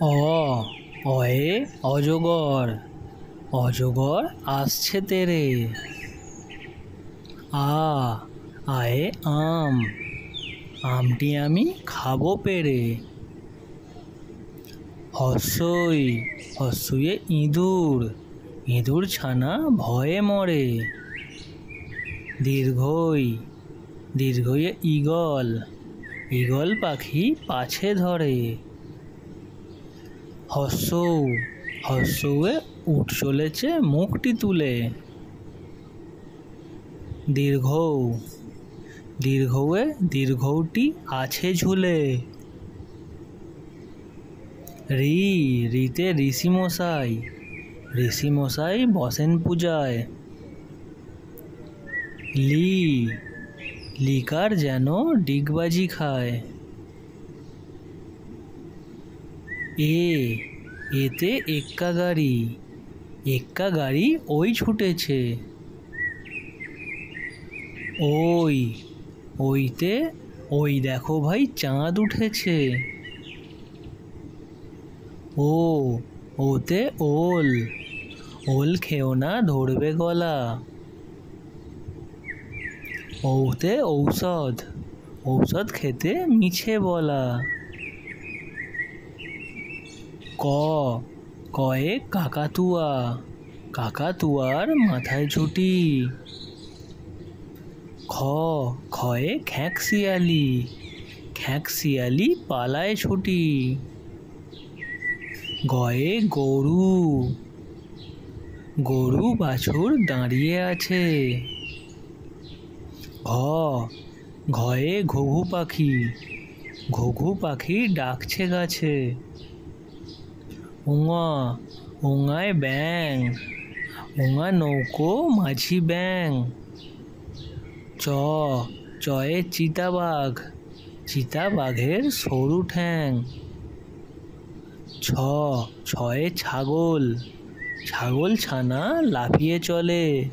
অ অয়ে অজগর, অজগর আসছে তেরে। আ আয়ে আম, আমটি আমি খাবো পেড়ে। হস্যই হস্যয়ে ইঁদুর, ইঁদুর ছানা ভয়ে মরে। দীর্ঘই দীর্ঘয়ে ঈগল, ঈগল পাখি পাছে ধরে। হস্যৌ হস্যৌয়ে উট চলেছে মুখটি তুলে। দীর্ঘৌ দীর্ঘৌয়ে দীর্ঘৌটি আছে ঝুলে। ঋ ঋতে ঋষিমশাই, ঋষিমশাই বসেন পূজায়। লি লিকার যেন ডিগবাজি খায়। এতে এক্কা গাড়ি, এক্কা গাড়ি ওই ছুটেছে। ওই ওইতে ওই দেখো ভাই চাঁদ উঠেছে। ওতে ওল, ওল খেও না ধরবে গলা। ঔতে ঔষধ, ঔষধ খেতে মিছে বলা। কয়ে কাকাতুয়া, কাকাতুয়ার মাথায় ঝুঁটি। খয়ে খ্যাঁকশিয়ালি, খ্যাঁকশিয়ালি পালায় ছুটি। গয়ে গরু, গরু বাছুর দাঁড়িয়ে আছে। ঘয়ে ঘুঘু পাখি, ঘুঘু পাখি ডাকছে গাছে। ওঙায় ব্যাঙ, ওঙা নৌকো মাঝি ব্যাঙ। চয়ে চিতাবাঘ, চিতাবাঘের সরু ঠ্যাং। ছয়ে ছাগল, ছাগল ছানা লাফিয়ে চলে।